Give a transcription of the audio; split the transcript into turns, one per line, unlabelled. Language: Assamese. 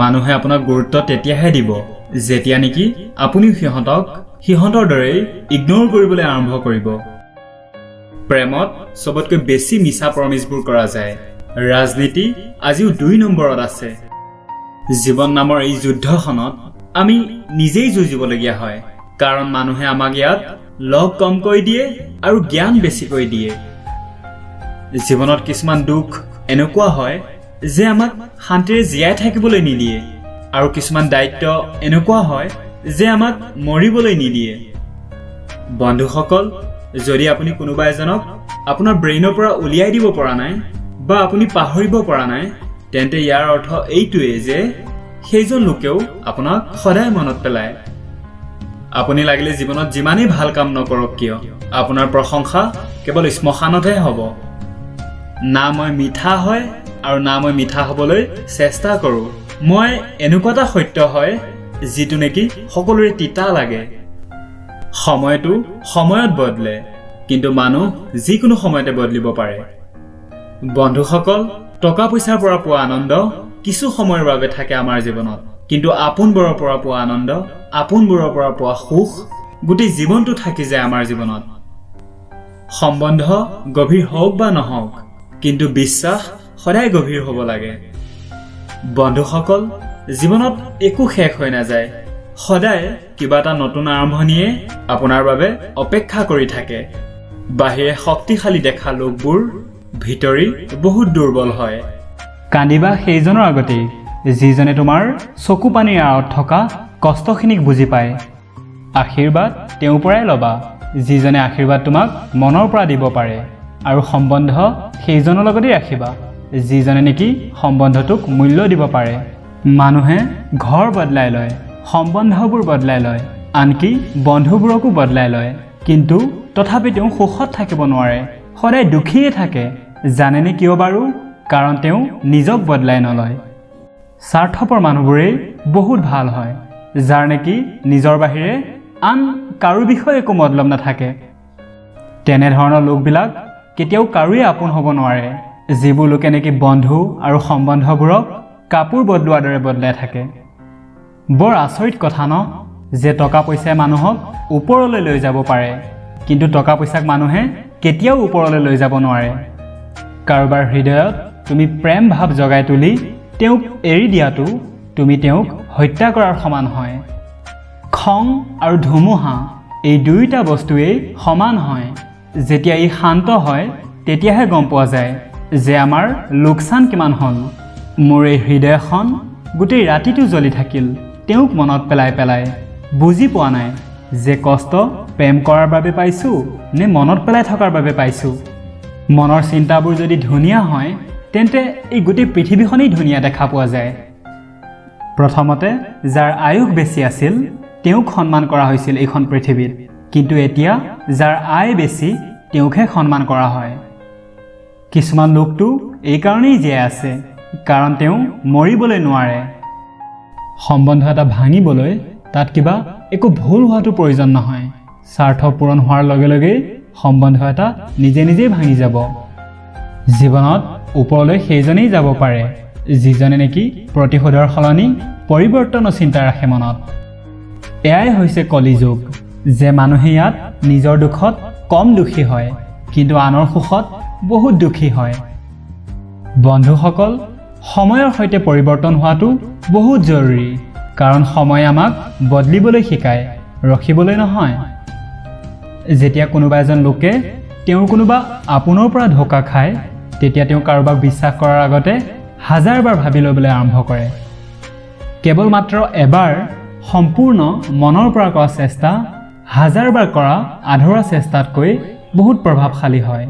মানুহে আপোনাক গুৰুত্ব তেতিয়াহে দিব যেতিয়া নেকি আপুনি সিহঁতৰ দৰে ইগনোৰ কৰিবলৈ আৰম্ভ কৰিব। প্ৰেমত সবতকৈ বেছি মিছা প্ৰমিছবোৰ কৰা যায়। ৰাজনীতি আজিও 2 নম্বৰত আছে। জীৱন নামৰ এই যুদ্ধখনত আমি নিজেই যুঁজিবলগীয়া হয়, কাৰণ মানুহে আমাক ইয়াত লগ কমকৈ দিয়ে আৰু জ্ঞান বেছিকৈ দিয়ে। জীৱনত কিছুমান দুখ এনেকুৱা হয় যে আমাক শান্তিৰে জীয়াই থাকিবলৈ নিদিয়ে, আৰু কিছুমান দায়িত্ব এনেকুৱা হয় যে আমাক মৰিবলৈ নিদিয়ে। বন্ধুসকল, যদি আপুনি কোনোবা এজনক আপোনাৰ ব্ৰেইনৰ পৰা উলিয়াই দিব পৰা নাই বা আপুনি পাহৰিব পৰা নাই, তেন্তে ইয়াৰ অৰ্থ এইটোৱে যে সেইজন লোকেও আপোনাক সদায় মনত পেলায়। আপুনি লাগিলে জীৱনত যিমানেই ভাল কাম নকৰক কিয়, আপোনাৰ প্ৰশংসা কেৱল শ্মশানতহে হ'ব। না মই মিঠা হয় আৰু না মই মিঠা হ'বলৈ চেষ্টা কৰোঁ। মই এনেকুৱা এটা সত্য হয় যিটো নেকি সকলোৰে তিতা লাগে। সময়টো সময়ত বদলে, কিন্তু মানুহ যিকোনো সময়তে বদলিব পাৰে। বন্ধুসকল, টকা পইচাৰ পৰা পোৱা আনন্দ কিছু সময়ৰ বাবে থাকে আমাৰ জীৱনত, কিন্তু আপোনবোৰৰ পৰা পোৱা আনন্দ, আপোনবোৰৰ পৰা পোৱা সুখ গোটেই জীৱনটো থাকি যায় আমাৰ জীৱনত। সম্বন্ধ গভীৰ হওক বা নহওক, কিন্তু বিশ্বাস সদায় গভীৰ হ'ব লাগে। বন্ধুসকল, জীৱনত একো শেষ হৈ নাযায়। সদায় কিবা এটা নতুন আৰম্ভণিয়ে আপোনাৰ বাবে অপেক্ষা কৰি থাকে। বাহিৰে শক্তিশালী দেখা লোকবোৰ ভিতৰি বহুত দুৰ্বল হয়। কান্দিবা সেইজনৰ আগতেই যিজনে তোমাৰ চকু পানীৰ আঁৰত থকা কষ্টখিনিক বুজি পায়। আশীৰ্বাদ তেওঁৰ পৰাই ল'বা যিজনে আশীৰ্বাদ তোমাক মনৰ পৰা দিব পাৰে, আৰু সম্বন্ধ সেইজনৰ লগতেই ৰাখিবা যিজনে নেকি সম্বন্ধটোক মূল্য দিব পাৰে। মানুহে ঘৰ বদলাই লয়, সম্বন্ধবোৰ বদলাই লয়, আনকি বন্ধুবোৰকো বদলাই লয়, কিন্তু তথাপি তেওঁ সুখত থাকিব নোৱাৰে, সদায় দুখীয়ে থাকে। জানেনে কিয় বাৰু? কাৰণ তেওঁ নিজক বদলাই নলয়। স্বাৰ্থপৰ মানুহবোৰেই বহুত ভাল হয়, যাৰ নেকি নিজৰ বাহিৰে আন কাৰো বিষয়ে একো মতলব নাথাকে। তেনেধৰণৰ লোকবিলাক কেতিয়াও কাৰোৱে আপোন হ'ব নোৱাৰে, যিবোৰ লোকে নেকি বন্ধু আৰু সম্বন্ধবোৰক কাপোৰ বদলোৱাৰ দৰে বদলাই থাকে। বৰ আচৰিত কথা ন, যে টকা পইচাই মানুহক ওপৰলৈ লৈ যাব পাৰে, কিন্তু টকা পইচাক মানুহে কেতিয়াও ওপৰলৈ লৈ যাব নোৱাৰে। কাৰোবাৰ হৃদয়ত তুমি প্ৰেম ভাৱ জগাই তুলি তেওঁক এৰি দিয়াটো তুমি তেওঁক হত্যা কৰাৰ সমান হয়। খং আৰু ধুমুহা এই দুয়োটা বস্তুৱেই সমান হয়। যেতিয়া ই শান্ত হয় তেতিয়াহে গম পোৱা যায় যে আমাৰ লোকচান কিমান হ'ল। মোৰ এই হৃদয়খন গোটেই ৰাতিটো জ্বলি থাকিল তেওঁক মনত পেলাই পেলাই। বুজি পোৱা নাই যে কষ্ট প্ৰেম কৰাৰ বাবে পাইছোঁ নে মনত পেলাই থকাৰ বাবে পাইছোঁ। মনৰ চিন্তাবোৰ যদি ধুনীয়া হয় তেন্তে এই গোটেই পৃথিৱীখনেই ধুনীয়া দেখা পোৱা যায়। প্ৰথমতে যাৰ আয়ুস বেছি আছিল তেওঁক সন্মান কৰা হৈছিল এইখন পৃথিৱীত, কিন্তু এতিয়া যাৰ আয় বেছি তেওঁকহে সন্মান কৰা হয়। কিছুমান লোকটো এইকাৰণেই জীয়াই আছে কাৰণ তেওঁ মৰিবলৈ নোৱাৰে। সম্বন্ধ এটা ভাঙিবলৈ তাত কিবা একো ভুল হোৱাটো প্ৰয়োজন নহয়। স্বাৰ্থ পূৰণ হোৱাৰ লগে লগেই সম্বন্ধ এটা নিজে নিজেই ভাঙি যাব। জীৱনত ওপৰলৈ সেইজনেই যাব পাৰে যিজনে নেকি প্ৰতিশোধৰ সলনি পৰিৱৰ্তনৰ চিন্তা ৰাখে মনত। এয়াই হৈছে কলিযুগ, যে মানুহে ইয়াত নিজৰ দুখত কম দুখী হয়, কিন্তু আনৰ সুখত বহুত দুখী হয়। বন্ধুসকল, সময়ৰ সৈতে পৰিৱৰ্তন হোৱাটো বহুত জৰুৰী, কাৰণ সময় আমাক বদলিবলৈ শিকায়, ৰখিবলৈ নহয়। যেতিয়া কোনোবা এজন লোকে তেওঁৰ কোনোবা আপোনৰ পৰা ধোকা খায়, তেতিয়া তেওঁ কাৰোবাক বিশ্বাস কৰাৰ আগতে 1000 বাৰ ভাবি ল'বলৈ আৰম্ভ কৰে। কেৱল মাত্ৰ এবাৰ সম্পূৰ্ণ মনৰ পৰা কৰা চেষ্টা 1000 বাৰ কৰা আধৰুৱা চেষ্টাতকৈ বহুত প্ৰভাৱশালী হয়।